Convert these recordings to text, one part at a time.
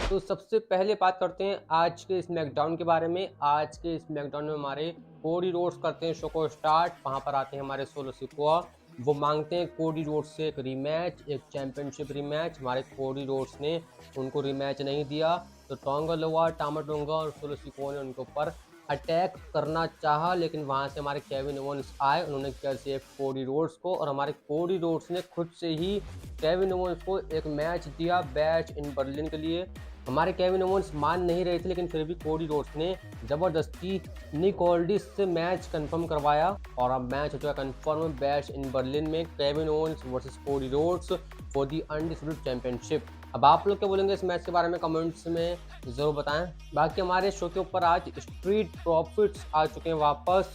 तो सबसे पहले बात करते हैं आज के स्मैकडाउन के बारे में। आज के स्मैकडाउन में हमारे कोडी रोड्स करते हैं शो को स्टार्ट। वहाँ पर आते हैं हमारे सोलो सिकोआ। वो मांगते हैं कोडी रोड्स से एक रीमैच, एक चैंपियनशिप रीमैच। हमारे कोडी रोड्स ने उनको रीमैच नहीं दिया, तो टोंगा लोआ, टामा टोंगा और सोलो सिकोआ ने उनके ऊपर अटैक करना चाहा, लेकिन वहाँ से हमारे केविन ओवंस आए। उन्होंने किया सेफ कोडी रोड्स को, और हमारे कोडी रोड्स ने खुद से ही केविन ओवंस को एक मैच दिया बैच इन बर्लिन के लिए। हमारे केविन ओवंस मान नहीं रहे थे, लेकिन फिर भी कोडी रोड्स ने ज़बरदस्ती निक ऑल्डिस से मैच कंफर्म करवाया, और अब मैच हो चुका कंफर्म बैच इन बर्लिन में Kevin Owens versus Cody Rhodes for the undisputed championship. अब आप लोग क्या बोलेंगे इस मैच के बारे में कमेंट्स में ज़रूर बताएं। बाकी हमारे शो के ऊपर आज स्ट्रीट प्रॉफिट्स आ चुके हैं वापस।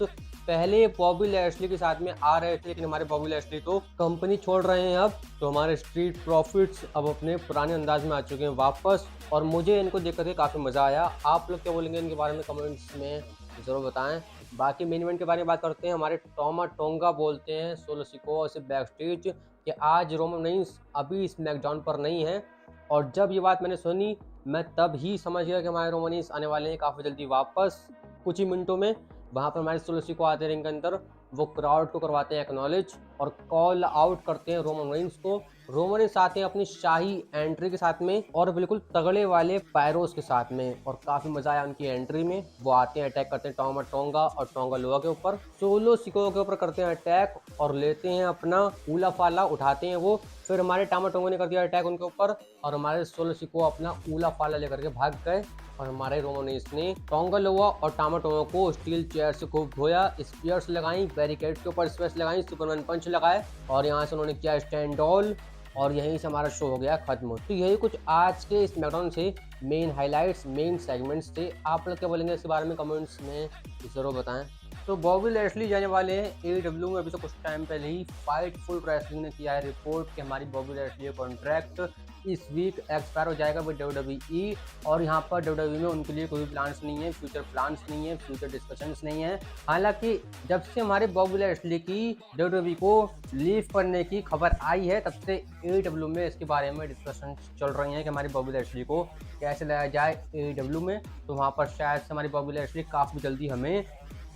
पहले बॉबी लैशली के साथ में आ रहे थे, लेकिन हमारे बॉबी लैशली तो कंपनी छोड़ रहे हैं अब, तो हमारे स्ट्रीट प्रॉफिट्स अब अपने पुराने अंदाज में आ चुके हैं वापस, और मुझे इनको देख करके काफ़ी मज़ा आया। आप लोग क्या बोलेंगे इनके बारे में कमेंट्स में ज़रूर बताएं। बाकी मेन इवेंट के बारे में बात करते हैं। हमारे टॉमा टोंगा बोलते हैं सोलो सिकोआ से बैक स्टेज कि आज रोमन रेंस अभी स्मैकडाउन पर नहीं है, और जब ये बात मैंने सुनी मैं तब ही समझ गया कि हमारे रोमन रेंस आने वाले हैं काफ़ी जल्दी वापस, कुछ ही मिनटों में। वहाँ पर हमारे सोलो सिकोआ आते हैं रिंग के अंदर, वो क्राउड को करवाते हैं एक्नॉलेज और कॉल आउट करते हैं रोमन रेंस को। रोमन रेंस आते हैं अपनी शाही एंट्री के साथ में और बिल्कुल तगड़े वाले पायरोस के साथ में, और काफ़ी मज़ा आया उनकी एंट्री में। वो आते हैं, अटैक करते हैं टॉमा टोंगा और टोंगा लोआ के ऊपर, सोलो सिकोआ के ऊपर करते हैं अटैक और लेते हैं अपना ऊला फाला, उठाते हैं वो। फिर हमारे टामा टोंगा ने कर दिया अटैक उनके ऊपर, और हमारे सोलो सिकोआ अपना ऊला फाला लेकर के भाग गए, और हमारे रोमन रेंस ने टोंगा लोआ और टामा टोंगा को स्टील चेयर से खूब धोया, स्पीयर्स लगाई, बैरिकेड के ऊपर स्पेस लगाई, सुपरमैन पंच लगाए, और यहाँ से उन्होंने किया स्टैंड ऑल, और यहीं से हमारा शो हो गया खत्म। तो यही कुछ आज के स्मैकडाउन से मेन हाइलाइट्स, मेन सेगमेंट्स थे। आप लोग क्या बोलेंगे इसके बारे में कमेंट्स में ज़रूर बताएं। तो बॉबी लैशली जाने वाले हैं AEW में। अभी तो कुछ टाइम पहले ही फाइटफुल रेसलिंग ने किया है रिपोर्ट कि हमारी बॉबी लैशली का कॉन्ट्रैक्ट इस वीक एक्सपायर हो जाएगा विद WWE, और यहाँ पर WWE में उनके लिए कोई प्लान्स नहीं है, फ्यूचर प्लान्स नहीं है, फ्यूचर डिस्कशंस नहीं है। हालांकि जब से हमारे बॉबी लैशली की WWE को लीव करने की खबर आई है, तब से AEW में इसके बारे में डिस्कशन चल रही हैं कि हमारी बॉबी लैशली को कैसे लाया जाए AEW में। तो वहाँ पर शायद से हमारी बॉबी लैशली काफ़ी जल्दी हमें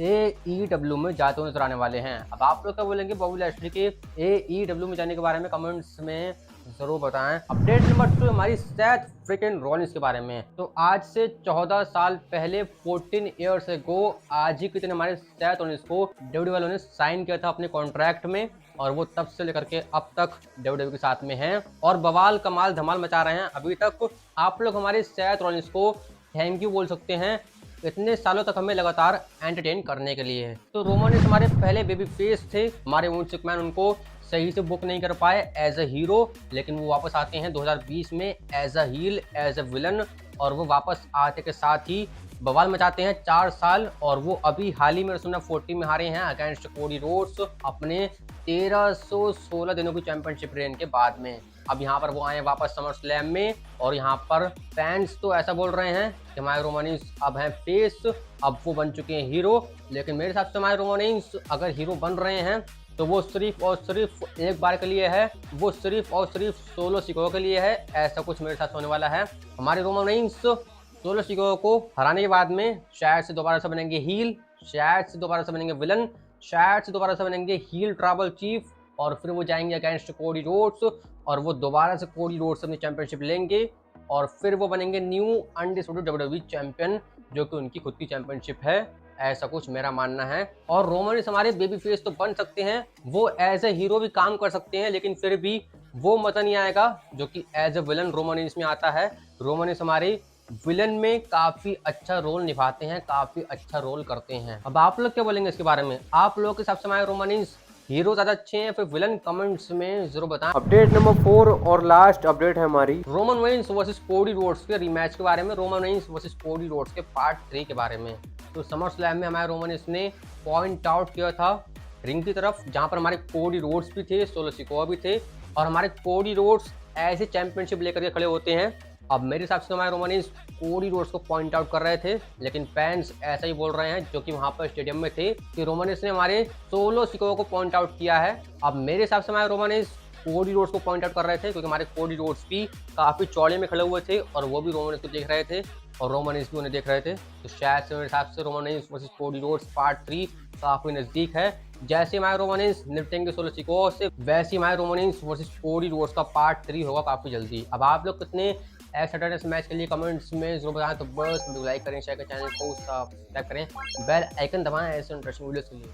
AEW में जाते हुए नजर आने वाले हैं। अब आप लोग क्या बोलेंगे बॉबी लैशली के AEW में जाने के बारे में कमेंट्स में जरूर बताएं। अपडेट नंबर 2 हमारी सेथ फ्रिकन रॉलिंस के बारे में। तो आज से 14 साल पहले 14 ईयर्स अगो आज ही के दिन हमारे सेथ रॉलिंस को WWE वालों ने साइन किया था अपने कॉन्ट्रैक्ट में, और वो तब से लेकर के अब तक WWE के साथ में हैं और बवाल कमाल धमाल मचा रहे हैं अभी तक। आप लोग हमारे सेथ रॉलिंस को थैंक यू बोल सकते हैं इतने सालों तक हमें लगातार एंटरटेन करने के लिए। तो रोमन रेंस हमारे पहले बेबी फेस थे, हमारे विंस मैकमैन उनको सही से बुक नहीं कर पाए एज अ हीरो, लेकिन वो वापस आते हैं 2020 में as a heel, as a villain, और वो वापस आते के साथ ही बवाल मचाते हैं 4 साल। और वो अभी हाल ही में WrestleMania 40 में हारे हैं अगेंस्ट कोडी रोड्स अपने 1316 दिनों की चैंपियनशिप रेन के बाद में। अब यहाँ पर वो आए वापस समर स्लैम में, और यहाँ पर फैंस तो ऐसा बोल रहे हैं कि हमारे रोमन रेंस अब हैं फेस, अब वो बन चुके हैं हीरो। लेकिन मेरे हिसाब से हमारे रोमन रेंस अगर हीरो बन रहे हैं तो वो सिर्फ और सिर्फ एक बार के लिए है, वो सिर्फ और सिर्फ सोलो सिकोआ के लिए है। ऐसा कुछ मेरे साथ होने वाला है। हमारे रोमन रेंस सोलो सिकोआ को हराने के बाद में शायद से दोबारा से बनेंगे हील, शायद से दोबारा से बनेंगे विलन, शायद से दोबारा से बनेंगे हील ट्राइबल चीफ, और फिर वो जाएंगे अगेंस्ट कोडी रोड्स, और वो दोबारा से कोडी रोड्स अपनी चैंपियनशिप लेंगे, और फिर वो बनेंगे न्यू अनडिस्प्यूटेड WWE चैंपियन, जो कि उनकी खुद की चैंपियनशिप है। ऐसा कुछ मेरा मानना है। और रोमन रेंस हमारे बेबी फेस तो बन सकते हैं, वो एज ए हीरो भी काम कर सकते हैं, लेकिन फिर भी वो मजा नहीं आएगा जो कि as a villain Roman Reigns में आता है। रोमन रेंस हमारे विलन में काफी अच्छा रोल निभाते हैं, काफी अच्छा रोल करते हैं। अब आप लोग क्या बोलेंगे इसके बारे में? आप लोगों के हिसाब से हमारे रोमन रेंस हीरो ज्यादा अच्छे हैं फिर विलन? कमेंट्स में जरूर बताएं। अपडेट नंबर 4 और लास्ट अपडेट है हमारी Roman Reigns versus Cody roads के रीमैच के बारे में, Roman Reigns versus Cody roads के पार्ट 3 के बारे में। तो समर स्लैम में हमारे रोमन रेंस ने पॉइंट आउट किया था रिंग की तरफ, जहां पर हमारे कोडी रोड्स भी थे, सोलो सिकोआ भी थे, और हमारे कोडी रोड्स ऐसे चैंपियनशिप लेकर के खड़े होते हैं। अब मेरे हिसाब से हमारे रोमन रेंस कोडी रोड्स को पॉइंट आउट कर रहे थे, लेकिन फैंस ऐसा ही बोल रहे हैं जो कि वहां पर स्टेडियम में थे कि रोमन रेंस ने हमारे सोलो सिकोआ को पॉइंट आउट किया है। अब मेरे हिसाब से हमारे रोमन रेंस कोडी रोड्स को पॉइंट आउट कर रहे थे, क्योंकि हमारे कोडी रोड्स भी काफ़ी चौड़े में खड़े हुए थे और वो भी रोमन को देख रहे थे और रोमन भी उन्हें देख रहे थे। तो शायद से मेरे हिसाब से Roman versus Cody roads part 3 काफ़ी नज़दीक है। जैसे हमारे रोमन निपटेंगे सोलो सिकोआ से, वैसे हमारे रोमन वर्सेस कोडी रोड्स का पार्ट 3 होगा काफ़ी जल्दी। अब आप लोग कितने सैटरडे मैच के लिए कमेंट्स में जरूर बताएं। तो बस वीडियो लाइक करें, शेयर करें, चैनल को सब्सक्राइब करें, बेल आइकन दबाएं ऐसे इंटरेस्टिंग वीडियोस के लिए।